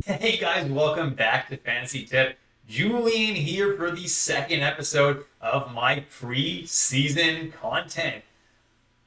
Hey guys, welcome back to Fantasy Tip. Julian here for the second episode of my pre-season content.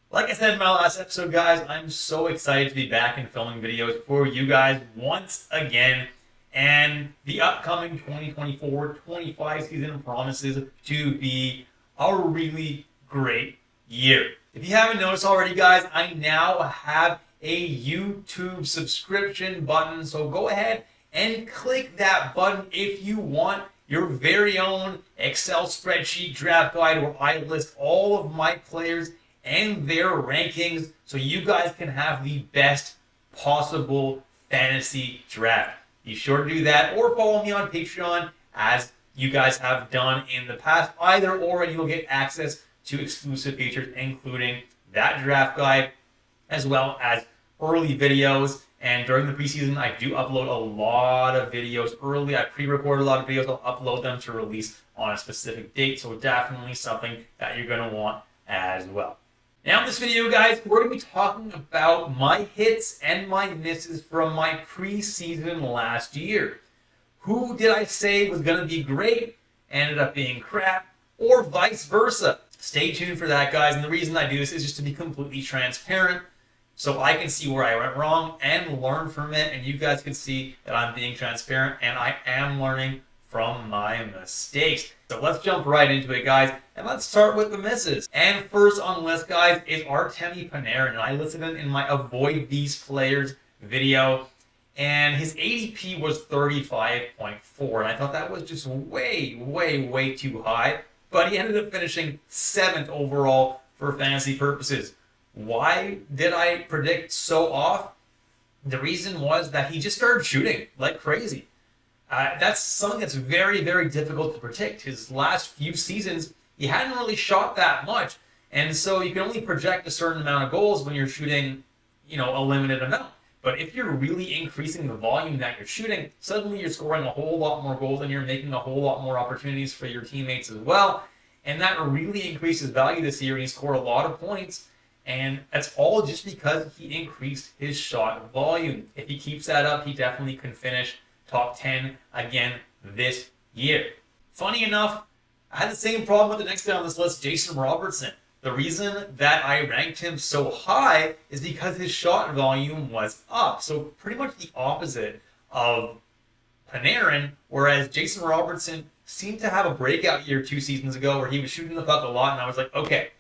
Like I said in my last episode, guys, I'm so excited to be back and filming videos for you guys once again. And the upcoming 2024-25 season promises to be a really great year. If you haven't noticed already, guys, I now have a YouTube subscription button, so go ahead and click that button if you want your very own Excel spreadsheet draft guide where I list all of my players and their rankings so you guys can have the best possible fantasy draft. Be sure to do that or follow me on Patreon as you guys have done in the past. Either or, and you'll get access to exclusive features including that draft guide as well as early videos. And during the preseason, I do upload a lot of videos early. I pre-record a lot of videos. I'll upload them to release on a specific date. So definitely something that you're going to want as well. Now in this video, guys, we're going to be talking about my hits and my misses from my preseason last year. Who did I say was going to be great, ended up being crap, or vice versa? Stay tuned for that, guys. And the reason I do this is just to be completely transparent so I can see where I went wrong and learn from it. And you guys can see that I'm being transparent and I am learning from my mistakes. So let's jump right into it, guys. And let's start with the misses. And first on the list, guys, is Artemi Panarin. And I listed him in my Avoid These Players video. And his ADP was 35.4. And I thought that was just way too high. But he ended up finishing 7th overall for fantasy purposes. Why did I predict so off? The reason was that he just started shooting like crazy. That's something that's very difficult to predict. His last few seasons, he hadn't really shot that much. And so you can only project a certain amount of goals when you're shooting, a limited amount. But if you're really increasing the volume that you're shooting, suddenly you're scoring a whole lot more goals and you're making a whole lot more opportunities for your teammates as well. And that really increases value this year, and he scored a lot of points. And that's all just because he increased his shot volume. If he keeps that up, he definitely can finish top 10 again this year. Funny enough, I had the same problem with the next guy on this list, Jason Robertson. The reason that I ranked him so high is because his shot volume was up. So pretty much the opposite of Panarin, whereas Jason Robertson seemed to have a breakout year 2 seasons ago where he was shooting the puck a lot, and I was like, okay,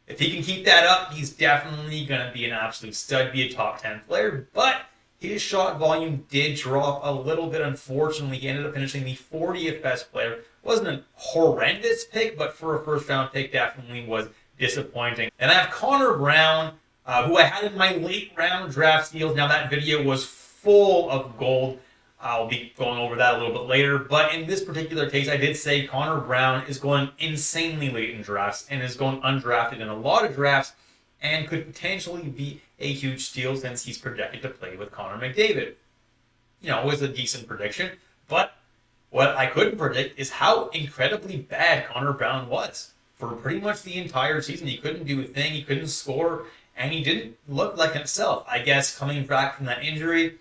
if he can keep that up, he's definitely going to be an absolute stud, be a top 10 player. But his shot volume did drop a little bit, unfortunately. He ended up finishing the 40th best player. Wasn't a horrendous pick, but for a first-round pick, definitely was disappointing. And I have Conor Brown, who I had in my late-round draft steals. Now, that video was full of gold. I'll be going over that a little bit later. But in this particular case, I did say Conor Brown is going insanely late in drafts and is going undrafted in a lot of drafts and could potentially be a huge steal since he's projected to play with Connor McDavid. It was a decent prediction. But what I couldn't predict is how incredibly bad Conor Brown was. For pretty much the entire season, he couldn't do a thing. He couldn't score. And he didn't look like himself. I guess coming back from that injury,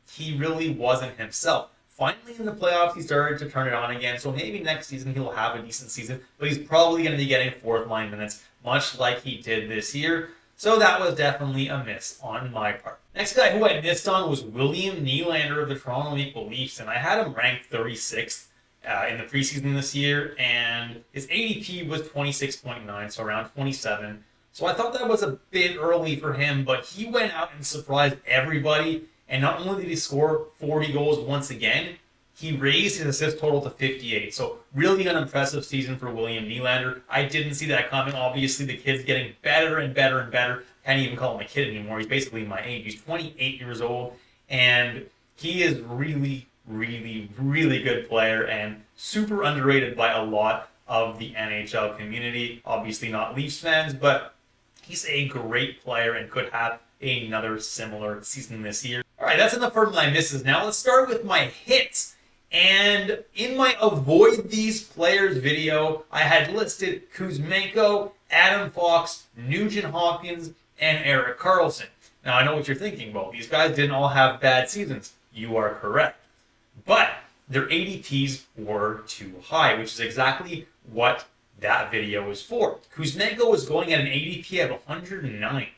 he really wasn't himself. Finally, in the playoffs, he started to turn it on again, so maybe next season he'll have a decent season, but he's probably going to be getting fourth-line minutes, much like he did this year, so that was definitely a miss on my part. Next guy who I missed on was William Nylander of the Toronto Maple Leafs, and I had him ranked 36th in the preseason this year, and his ADP was 26.9, so around 27, so I thought that was a bit early for him, but he went out and surprised everybody. And not only did he score 40 goals once again, he raised his assist total to 58. So really an impressive season for William Nylander. I didn't see that coming. Obviously, the kid's getting better and better. Can't even call him a kid anymore. He's basically my age. He's 28 years old. And he is really good player and super underrated by a lot of the NHL community. Obviously not Leafs fans, but he's a great player and could have another similar season this year. All right, that's enough for my misses. Now let's start with my hits. And in my Avoid These Players video, I had listed Kuzmenko, Adam Fox, Nugent Hopkins, and Erik Karlsson. Now I know what you're thinking. Well, these guys didn't all have bad seasons. You are correct. but their ADPs were too high, which is exactly what that video was for. Kuzmenko was going at an ADP of 109.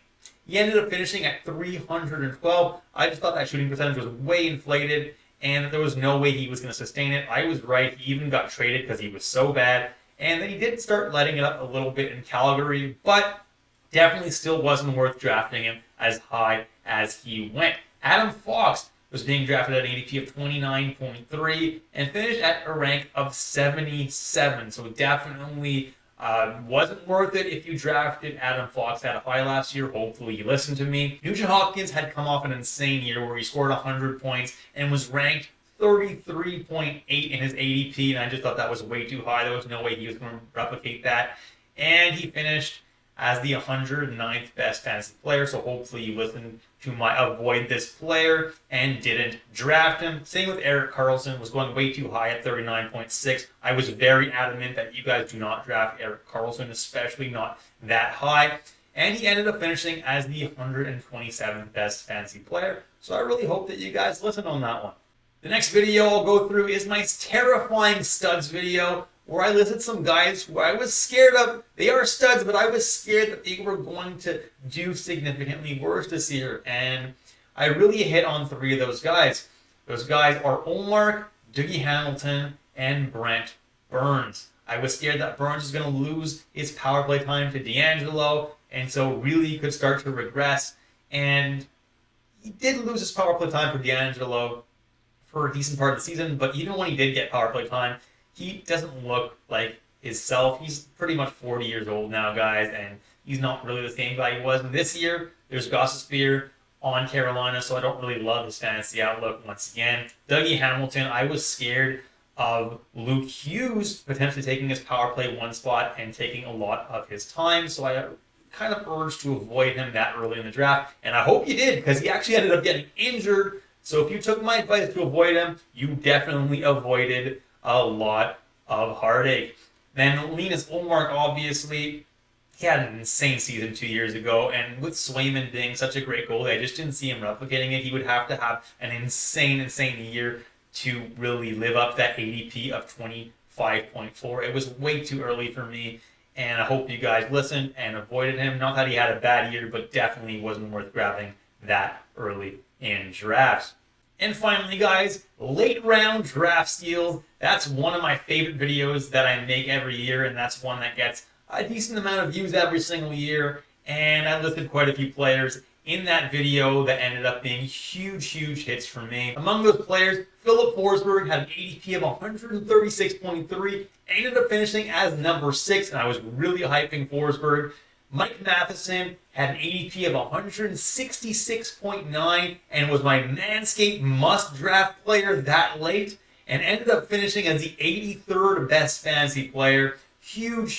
He ended up finishing at 312. I just thought that shooting percentage was way inflated and that there was no way he was going to sustain it. I was right. He even got traded because he was so bad. And then he did start letting it up a little bit in Calgary, but definitely still wasn't worth drafting him as high as he went. Adam Fox was being drafted at an ADP of 29.3 and finished at a rank of 77. So definitely wasn't worth it if you drafted Adam Fox at a high last year. Hopefully you listened to me. Nugent Hopkins had come off an insane year where he scored 100 points and was ranked 33.8 in his ADP, and I just thought that was way too high. There was no way he was going to replicate that. And he finished as the 109th best fantasy player, so hopefully you listened to my avoid this player and didn't draft him. Same with Erik Karlsson, was going way too high at 39.6. I was very adamant that you guys do not draft Erik Karlsson, especially not that high. And he ended up finishing as the 127th best fantasy player, so I really hope that you guys listened on that one. The next video I'll go through is my terrifying studs video, where I listed some guys who I was scared of. They are studs, but I was scared that they were going to do significantly worse this year. And I really hit on 3 of those guys. Those guys are Ullmark, Dougie Hamilton, and Brent Burns. I was scared that Burns was going to lose his power play time to D'Angelo, and so really could start to regress. And he did lose his power play time for D'Angelo for a decent part of the season, but even when he did get power play time, he doesn't look like himself. He's pretty much 40 years old now, guys, and he's not really the same guy he was. And this year, there's Gostisbehere on Carolina, so I don't really love his fantasy outlook once again. Dougie Hamilton, I was scared of Luke Hughes potentially taking his power play 1 spot and taking a lot of his time, so I kind of urged to avoid him that early in the draft, and I hope you did, because he actually ended up getting injured. So if you took my advice to avoid him, you definitely avoided a lot of heartache. Then Linus Ullmark, obviously, he had an insane season 2 years ago, and with Swayman being such a great goalie, I just didn't see him replicating it. He would have to have an insane year to really live up that ADP of 25.4. It was way too early for me, and I hope you guys listened and avoided him. Not that he had a bad year, but definitely wasn't worth grabbing that early in drafts. And finally, guys, late round draft steals. That's one of my favorite videos that I make every year, and that's one that gets a decent amount of views every single year. And I listed quite a few players in that video that ended up being huge hits for me. Among those players, Philip Forsberg had an ADP of 136.3, ended up finishing as number 6, and I was really hyping Forsberg. Mike Matheson had an ADP of 166.9 and was my Manscaped must-draft player that late, and ended up finishing as the 83rd best fantasy player. Huge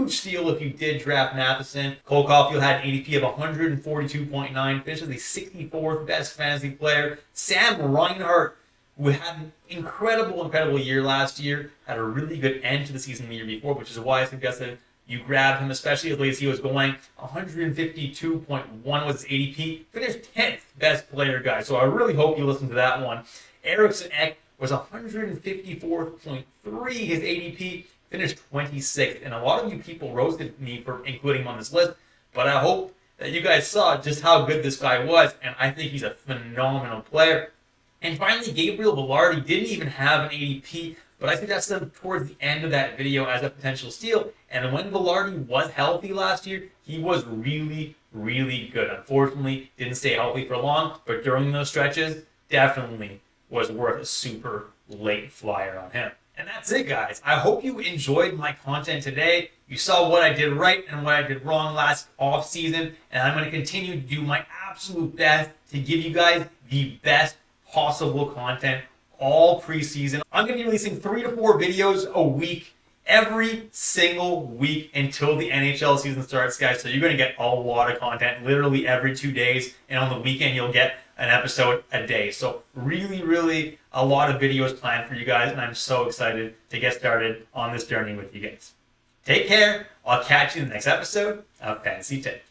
steal if you did draft Matheson. Cole Caulfield had an ADP of 142.9, finished as the 64th best fantasy player. Sam Reinhart, who had an incredible year last year, had a really good end to the season the year before, which is why I suggested you grab him, especially as late as he was going. 152.1 was his ADP. Finished 10th best player, guys. So I really hope you listen to that one. Eriksson Ek was 154.3 his ADP. Finished 26th. And a lot of you people roasted me for including him on this list. But I hope that you guys saw just how good this guy was. And I think he's a phenomenal player. And finally, Gabriel Velarde didn't even have an ADP, but I suggested him towards the end of that video as a potential steal. And when Velarde was healthy last year, he was really good. Unfortunately, didn't stay healthy for long, but during those stretches, definitely was worth a super late flyer on him. And that's it, guys. I hope you enjoyed my content today. You saw what I did right and what I did wrong last off season, and I'm going to continue to do my absolute best to give you guys the best possible content all preseason. I'm going to be releasing 3 to 4 videos a week, every single week until the NHL season starts, guys. So you're going to get a lot of content literally every 2 days, and on the weekend you'll get an episode a day. So really a lot of videos planned for you guys, and I'm so excited to get started on this journey with you guys. Take care. I'll catch you in the next episode of Fantasy Tip.